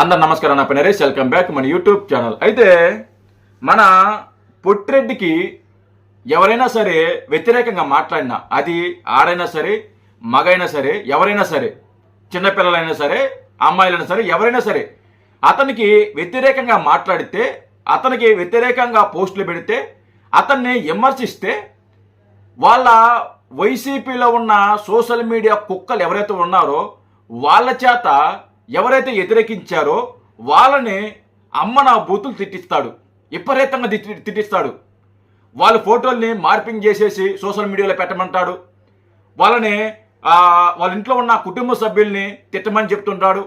అందరు నమస్కారం. నా పేరు నరేష్. వెల్కమ్ బ్యాక్ మన యూట్యూబ్ ఛానల్. అయితే మన పొట్టిరెడ్డికి ఎవరైనా సరే వ్యతిరేకంగా మాట్లాడినా, అది ఆడైనా సరే మగైనా సరే ఎవరైనా సరే, చిన్నపిల్లలైనా సరే అమ్మాయిలైనా సరే ఎవరైనా సరే, అతనికి వ్యతిరేకంగా మాట్లాడితే, అతనికి వ్యతిరేకంగా పోస్టులు పెడితే, అతన్ని విమర్శిస్తే, వాళ్ళ వైసీపీలో ఉన్న సోషల్ మీడియా కుక్కలు ఎవరైతే ఉన్నారో వాళ్ళ చేత ఎవరైతే వ్యతిరేకించారో వాళ్ళని అమ్మ నా బూతులు తిట్టిస్తాడు, విపరీతంగా తిట్టిస్తాడు. వాళ్ళ ఫోటోల్ని మార్పింగ్ చేసేసి సోషల్ మీడియాలో పెట్టమంటాడు. వాళ్ళని వాళ్ళ ఇంట్లో ఉన్న కుటుంబ సభ్యుల్ని తిట్టమని చెప్తుంటాడు.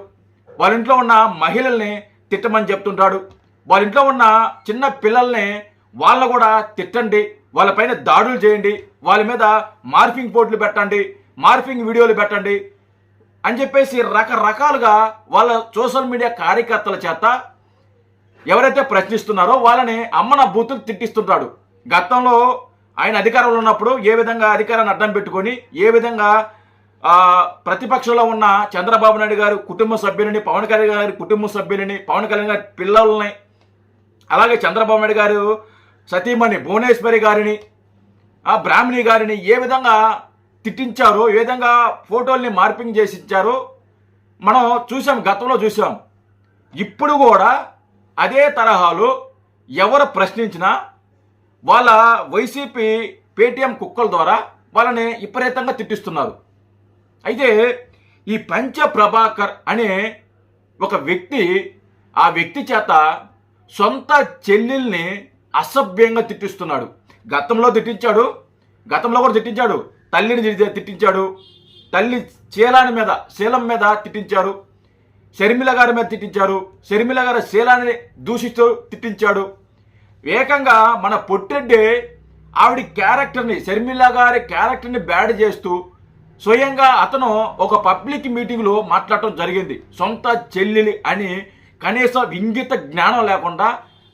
వాళ్ళ ఇంట్లో ఉన్న మహిళల్ని తిట్టమని చెప్తుంటాడు. వాళ్ళ ఇంట్లో ఉన్న చిన్న పిల్లల్ని వాళ్ళ కూడా తిట్టండి, వాళ్ళపైన దాడులు చేయండి, వాళ్ళ మీద మార్పింగ్ పోస్టులు పెట్టండి, మార్పింగ్ వీడియోలు పెట్టండి అని చెప్పేసి రకరకాలుగా వాళ్ళ సోషల్ మీడియా కార్యకర్తల చేత ఎవరైతే ప్రశ్నిస్తున్నారో వాళ్ళని అమ్మన బూతులు తిట్టిస్తుంటాడు. గతంలో ఆయన అధికారంలో ఉన్నప్పుడు ఏ విధంగా అధికారాన్ని అడ్డం పెట్టుకొని ఏ విధంగా ప్రతిపక్షంలో ఉన్న చంద్రబాబు నాయుడు గారు కుటుంబ సభ్యులని, పవన్ కళ్యాణ్ గారి కుటుంబ సభ్యులని, పవన్ కళ్యాణ్ గారి పిల్లల్ని, అలాగే చంద్రబాబు నాయుడు గారు సతీమణి భువనేశ్వరి గారిని, బ్రాహ్మణి గారిని ఏ విధంగా తిట్టించారో, ఏ విధంగా ఫోటోల్ని మార్పింగ్ చేసి ఇచ్చారో మనం చూసాం, గతంలో చూసాం. ఇప్పుడు కూడా అదే తరహాలో ఎవరు ప్రశ్నించినా వాళ్ళ వైసీపీ పేటీఎం కుక్కల ద్వారా వాళ్ళని విపరీతంగా తిట్టిస్తున్నారు. అయితే ఈ పంచ ప్రభాకర్ అనే ఒక వ్యక్తి, ఆ వ్యక్తి చేత సొంత చెల్లెల్ని అసభ్యంగా తిట్టిస్తున్నాడు. గతంలో కూడా తిట్టించాడు. తల్లిని తిట్టించాడు, తల్లి శీలం మీద తిట్టించారు, షర్మిల గారి మీద తిట్టించారు, షర్మిల గారి శీలాన్ని దూషిస్తూ తిట్టించాడు. ఏకంగా మన పొట్టిరెడ్డి ఆవిడ క్యారెక్టర్ని, షర్మిల గారి క్యారెక్టర్ని బ్యాడ్ చేస్తూ స్వయంగా అతను ఒక పబ్లిక్ మీటింగ్లో మాట్లాడటం జరిగింది. సొంత చెల్లెలి అని కనీసం ఇంగిత జ్ఞానం లేకుండా,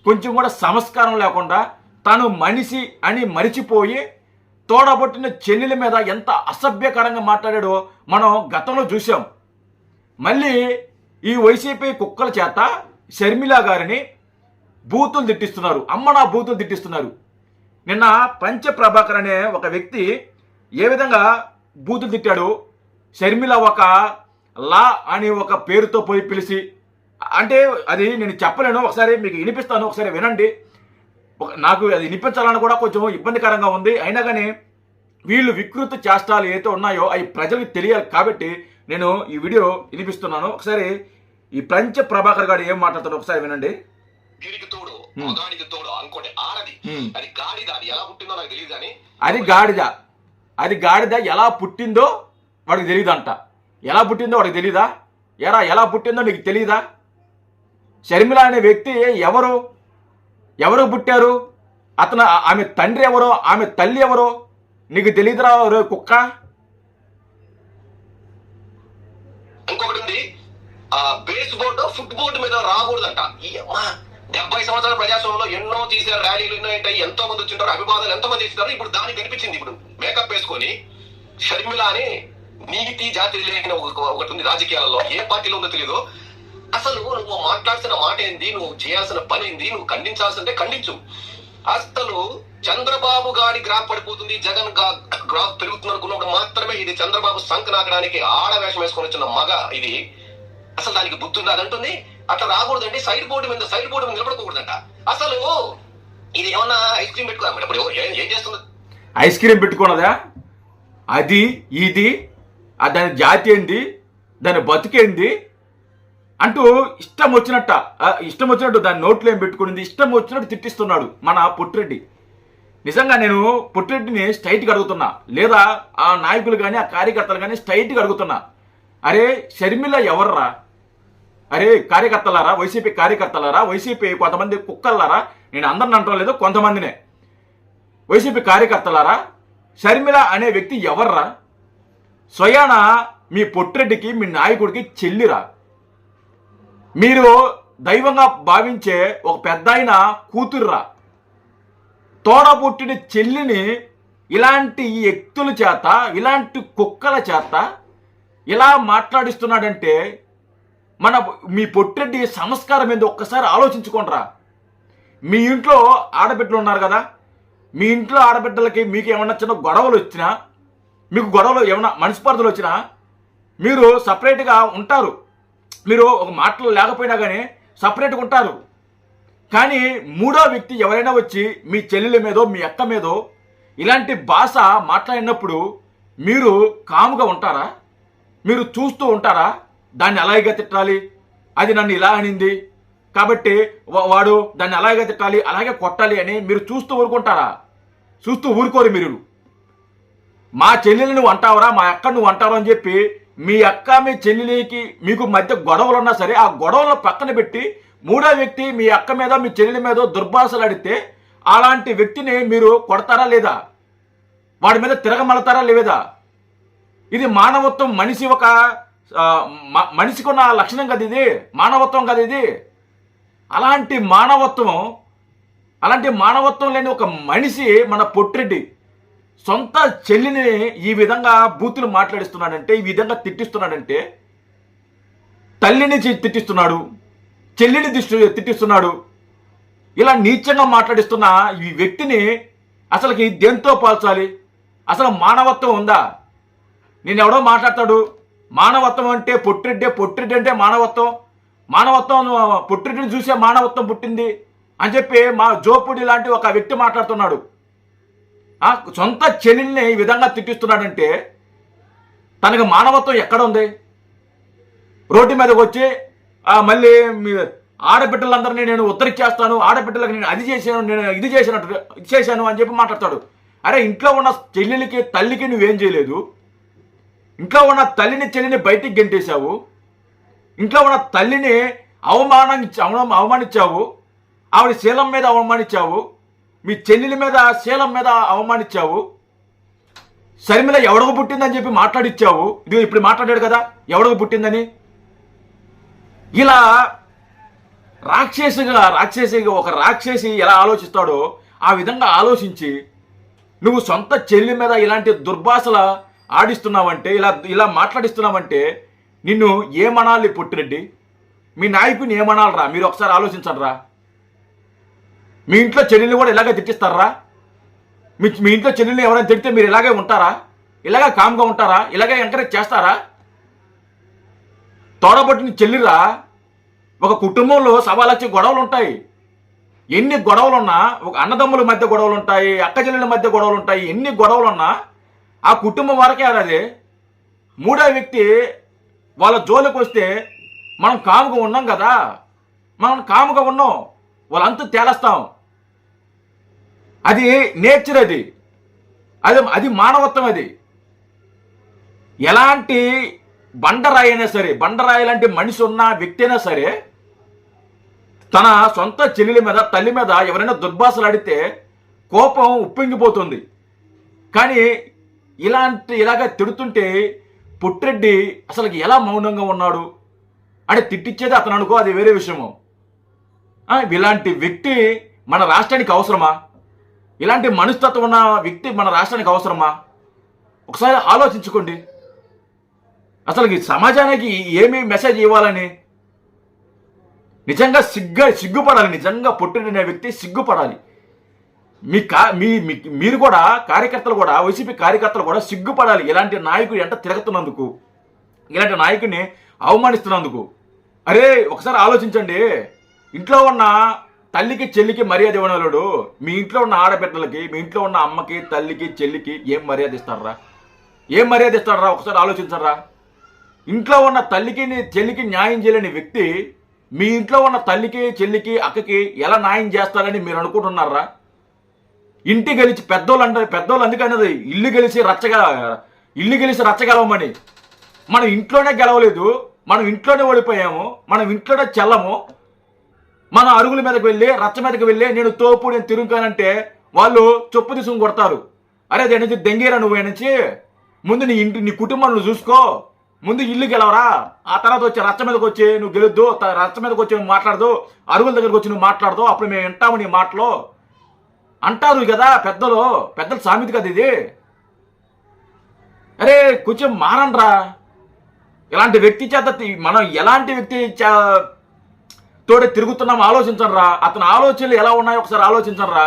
కొంచెం కూడా సంస్కారం లేకుండా, తను మనిషి అని మరిచిపోయి తోడబొట్టిన చెల్లెల మీద ఎంత అసభ్యకరంగా మాట్లాడాడో మనం గతంలో చూసాం. మళ్ళీ ఈ వైసీపీ కుక్కల చేత షర్మిల గారిని బూతులు తిట్టిస్తున్నారు, అమ్మ నా బూతులు తిట్టిస్తున్నారు. నిన్న పంచ ప్రభాకర్ అనే ఒక వ్యక్తి ఏ విధంగా బూతులు తిట్టాడు, షర్మిల ఒక లా అని ఒక పేరుతో పోయి పిలిచి, అంటే అది నేను చెప్పలేను, ఒకసారి మీకు వినిపిస్తాను, ఒకసారి వినండి. నాకు అది వినిపించాలని కూడా కొంచెం ఇబ్బందికరంగా ఉంది. అయినా కానీ వీళ్ళు వికృత చేష్టాలు ఏవైతే ఉన్నాయో అవి ప్రజలకు తెలియాలి కాబట్టి నేను ఈ వీడియో వినిపిస్తున్నాను. ఒకసారి ఈ పంచ ప్రభాకర్ గారు ఏం మాట్లాడతాడో ఒకసారి వినండి. అది గాడిద ఎలా పుట్టిందో వాడికి తెలియదంట. ఎలా పుట్టిందో వాడికి తెలీదా? ఎలా పుట్టిందో నీకు తెలీదా? షర్మిల అనే వ్యక్తి ఎవరు పుట్టారు? ఆమె తండ్రి ఎవరో, ఆమె తల్లి ఎవరో నీకు తెలియదురా కుక్క? ఇంకొకటి ఉంది, బేస్ బోర్డు ఫుట్ బోర్డు మీద రాకూడదంట. 70 సంవత్సరాల ప్రజాస్వామ్యంలో ఎన్నో తీసిన ర్యాలీలు ఎన్నో ఏంటాయి, ఎంతో మంది వచ్చింటారు, అభివాదాలు ఎంతో మంది ఇస్తారు. ఇప్పుడు దానికి కనిపించింది, ఇప్పుడు మేకప్ వేసుకొని షర్మిల అని నీతి జాతి లేని ఒకటి ఉంది రాజకీయాలలో, ఏ పార్టీలో ఉందో తెలియదు. అసలు నువ్వు మాట్లాడాల్సిన మాట ఏంది, నువ్వు చేయాల్సిన పని ఏంది, నువ్వు ఖండించాల్సిందే ఖండించు. అసలు చంద్రబాబు గారి గ్రాఫ్ పడిపోతుంది, జగన్ గ్రాఫ్ పెరుగుతుంది అనుకున్నప్పుడు మాత్రమే ఇది చంద్రబాబు సంఖ నాకడానికి ఆడవేషం వేసుకొని వచ్చిన మగ ఇది. అసలు దానికి బుద్ధి ఉంది అదంటుంది. అట్లా రాకూడదండి, సైడ్ బోర్డు మీద నిలబడకూడదంట. అసలు ఇది ఏమన్నా ఐస్ క్రీమ్ పెట్టుకో, ఏం చేస్తుంది? ఐస్ క్రీమ్ పెట్టుకున్నదా? అది ఇది దాని జాతి ఏంది, దాని బతుకేంది అంటూ ఇష్టం వచ్చినట్టు దాని నోట్లో ఏం పెట్టుకునింది, ఇష్టం వచ్చినట్టు తిట్టిస్తున్నాడు మన పొట్టిరెడ్డి. నిజంగా నేను పొట్టిరెడ్డిని స్ట్రైట్గా అడుగుతున్నా, లేదా ఆ నాయకులు కానీ ఆ కార్యకర్తలు కానీ స్ట్రైట్గా అడుగుతున్నా, అరే షర్మిల ఎవర్రా? అరే కార్యకర్తలారా, వైసీపీ కార్యకర్తలారా, వైసీపీ కొంతమంది కుక్కలారా, నేను అందరిని అంటం లేదు, కొంతమందినే, వైసీపీ కార్యకర్తలారా, షర్మిల అనే వ్యక్తి ఎవర్రా? స్వయాన మీ పొట్టిరెడ్డికి, మీ నాయకుడికి చెల్లిరా? మీరు దైవంగా భావించే ఒక పెద్ద ఆయన కూతుర్రా? తోడబుట్టిన చెల్లిని ఇలాంటి వ్యక్తుల చేత, ఇలాంటి కుక్కల చేత ఇలా మాట్లాడిస్తున్నాడంటే మీ పొట్టిరెడ్డి సంస్కారం ఏందో ఒక్కసారి ఆలోచించుకోండిరా. మీ ఇంట్లో ఆడబిడ్డలు ఉన్నారు కదా, మీ ఇంట్లో ఆడబిడ్డలకి మీకు ఏమన్నా చిన్న గొడవలు వచ్చినా, మీకు గొడవలు ఏమన్నా మనస్పర్ధలు వచ్చినా మీరు సపరేట్గా ఉంటారు. మీరు ఒక మాటలు లేకపోయినా కానీ సపరేట్గా ఉంటారు. కానీ మూడో వ్యక్తి ఎవరైనా వచ్చి మీ చెల్లెల మీదో మీ అక్క మీదో ఇలాంటి భాష మాట్లాడినప్పుడు మీరు కాముగా ఉంటారా? మీరు చూస్తూ ఉంటారా? దాన్ని అలాగే తిట్టాలి, అది నన్ను ఇలా అనింది కాబట్టి వాడు దాన్ని అలాగే తిట్టాలి, అలాగే కొట్టాలి అని మీరు చూస్తూ ఊరుకుంటారా? చూస్తూ ఊరుకోరు మీరు. మా చెల్లెలు నువ్వు అంటావరా, మా అక్క నువ్వు అంటావు అని చెప్పి మీ అక్క మీ చెల్లెలికి మీకు మధ్య గొడవలు ఉన్నా సరే ఆ గొడవలను పక్కన పెట్టి మూడో వ్యక్తి మీ అక్క మీద మీ చెల్లెల మీద దుర్భాషలు అడిగితే అలాంటి వ్యక్తిని మీరు కొడతారా లేదా? వాడి మీద తిరగమలతారా లేదా? ఇది మానవత్వం, మనిషికి ఉన్న లక్షణం కదా ఇది, మానవత్వం కదా ఇది. అలాంటి మానవత్వం లేని ఒక మనిషి మన పొట్టిరెడ్డి సొంత చెల్లిని ఈ విధంగా బూతులు మాట్లాడిస్తున్నాడంటే, ఈ విధంగా తిట్టిస్తున్నాడంటే, తల్లిని తిట్టిస్తున్నాడు, చెల్లిని తిట్టిస్తున్నాడు. ఇలా నీచంగా మాట్లాడిస్తున్న ఈ వ్యక్తిని అసలుకి దేంతో పోల్చాలి? అసలు మానవత్వం ఉందా? నేనెవడో మాట్లాడతాడు మానవత్వం అంటే పొట్టిరెడ్డి అంటే మానవత్వం పొట్టిరెడ్డిని చూసే మానవత్వం పుట్టింది అని చెప్పి మా జోపుడి లాంటి ఒక వ్యక్తి మాట్లాడుతున్నాడు. సొంత చెల్లెల్ని ఈ విధంగా తిట్టిస్తున్నాడంటే తనకి మానవత్వం ఎక్కడ ఉంది? రోడ్డు మీదకి వచ్చి మళ్ళీ ఆడబిడ్డలందరినీ నేను ఉద్ధరించేస్తాను, ఆడబిడ్డలకు నేను అది చేశాను, నేను ఇది చేశాను అని చెప్పి మాట్లాడతాడు. అరే, ఇంట్లో ఉన్న చెల్లెలికి తల్లికి నువ్వేం చేయలేదు? ఇంట్లో ఉన్న తల్లిని చెల్లిని బయటికి గెంటేశావు, ఇంట్లో ఉన్న తల్లిని అవమానించావు, ఆవిడ శీలం మీద అవమానించావు, మీ చెల్లెలి మీద శీలం మీద అవమానించావు. శర్మిల ఎవడకు పుట్టిందని చెప్పి మాట్లాడిచ్చావు. ఇది ఇప్పుడు మాట్లాడాడు కదా ఎవడకు పుట్టిందని. ఇలా రాక్షసి ఎలా ఆలోచిస్తాడో ఆ విధంగా ఆలోచించి నువ్వు సొంత చెల్లి మీద ఇలాంటి దుర్భాషల ఆడిస్తున్నావంటే, ఇలా మాట్లాడిస్తున్నావంటే నిన్ను ఏమనాలి పొట్టిరెడ్డి? మీ నాయకుని ఏమనాలరా? మీరు ఒకసారి ఆలోచించండిరా. మీ ఇంట్లో చెల్లెల్ని కూడా ఇలాగే తిట్టిస్తారా? మీ ఇంట్లో చెల్లెల్ని ఎవరైనా తిడితే మీరు ఇలాగే ఉంటారా? ఇలాగే కామ్గా ఉంటారా? ఇలాగే ఎంకరేజ్ చేస్తారా? తోడబట్టిన చెల్లిరా, ఒక కుటుంబంలో సవాలొచ్చి గొడవలు ఉంటాయి. ఎన్ని గొడవలున్నా, ఒక అన్నదమ్ముల మధ్య గొడవలు ఉంటాయి, అక్క చెల్లెల మధ్య గొడవలు ఉంటాయి. ఎన్ని గొడవలున్నా ఆ కుటుంబం వరకే అదే. మూడో వ్యక్తి వాళ్ళ జోలికి వస్తే మనం కాముగా ఉన్నాం కదా, మనం కాముగా ఉన్నాం, వాళ్ళంతా తేలేస్తాం. అది నేచర్, అది మానవత్వం. అది ఎలాంటి బండరాయి అయినా సరే, బండరాయి లాంటి మనిషి ఉన్న వ్యక్తి అయినా సరే తన సొంత చెల్లెల మీద తల్లి మీద ఎవరైనా దుర్భాషలు ఆడితే కోపం ఉప్పొంగిపోతుంది. కానీ ఇలాగ తిడుతుంటే పొట్టిరెడ్డి అసలు ఎలా మౌనంగా ఉన్నాడు అంటే తిట్టించేది అతను అనుకో, అది వేరే విషయము. ఇలాంటి వ్యక్తి మన రాష్ట్రానికి అవసరమా? ఇలాంటి మనస్తత్వం ఉన్న వ్యక్తి మన రాష్ట్రానికి అవసరమా? ఒకసారి ఆలోచించుకోండి. అసలు ఈ సమాజానికి ఏమి మెసేజ్ ఇవ్వాలని నిజంగా సిగ్గుపడాలి. నిజంగా పొట్టిరెడ్డి అనే వ్యక్తి సిగ్గుపడాలి. మీరు కూడా, కార్యకర్తలు కూడా, వైసీపీ కార్యకర్తలు కూడా సిగ్గుపడాలి. ఇలాంటి నాయకుడు ఎంట తిరుగుతున్నందుకు, ఇలాంటి నాయకుడిని అవమానిస్తున్నందుకు. అరే, ఒకసారి ఆలోచించండి. ఇంట్లో ఉన్న తల్లికి చెల్లికి మర్యాద ఇవ్వనోడు మీ ఇంట్లో ఉన్న ఆడబిడ్డలకి, మీ ఇంట్లో ఉన్న అమ్మకి తల్లికి చెల్లికి ఏం మర్యాద ఇస్తారా? ఒకసారి ఆలోచించరా? ఇంట్లో ఉన్న తల్లికి చెల్లికి న్యాయం చేయలేని వ్యక్తి మీ ఇంట్లో ఉన్న తల్లికి చెల్లికి అక్కకి ఎలా న్యాయం చేస్తారని మీరు అనుకుంటున్నారా? ఇంటి గెలిచి పెద్దోళ్ళు అందుకన్నది ఇల్లు గెలిచి రచ్చగలవమని. మనం ఇంట్లోనే గెలవలేదు, మనం ఇంట్లోనే ఓడిపోయాము, మనం ఇంట్లోనే చెల్లము. మన అరుగుల మీదకి వెళ్ళి రచ్చ మీదకి వెళ్ళి నేను తిరుగుతానంటే వాళ్ళు చొప్పు తీసుకుని కొడతారు. అరే, దేనికి దెంగేరా నువ్వు నుంచి ముందు నీ కుటుంబం నువ్వు చూసుకో, ముందు ఇల్లు గెలవరా, ఆ తర్వాత వచ్చి రచ్చ మీదకి వచ్చి నువ్వు గెలుద్దు, రచ్చ మీదకి వచ్చి నువ్వు మాట్లాడదు, అరుగుల దగ్గరకు వచ్చి నువ్వు మాట్లాడదు, అప్పుడు మేము వింటాము నీ మాటలో అంటారు కదా పెద్దల సామెత కదా ఇది. అరే, కొంచెం మారండ్రా. ఇలాంటి వ్యక్తి చేత మనం ఎలాంటి వ్యక్తి తోడే తిరుగుతున్నాం ఆలోచించండిరా. అతని ఆలోచనలు ఎలా ఉన్నాయో ఒకసారి ఆలోచించండిరా.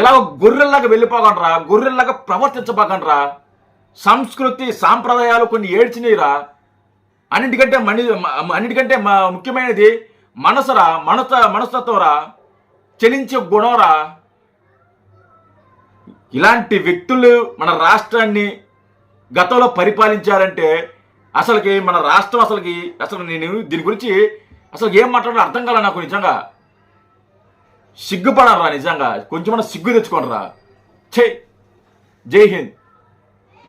ఇలా గొర్రెల్లాగా వెళ్ళిపోకండిరా, గొర్రెల్లాగా ప్రవర్తించబాకండిరా. సంస్కృతి సాంప్రదాయాలు కొన్ని ఏడ్చినాయిరా. అన్నిటికంటే ముఖ్యమైనది మనసురా, మనస్తత్వంరా, చలించే గుణంరా. ఇలాంటి వ్యక్తులు మన రాష్ట్రాన్ని గతంలో పరిపాలించారంటే అసలుకి మన రాష్ట్రం అసలు నేను దీని గురించి అసలు ఏం మాట్లాడాలో అర్థం కాలే నాకు. నిజంగా సిగ్గుపడరా, నిజంగా కొంచెం సిగ్గు తెచ్చుకోనరా. జై హింద్.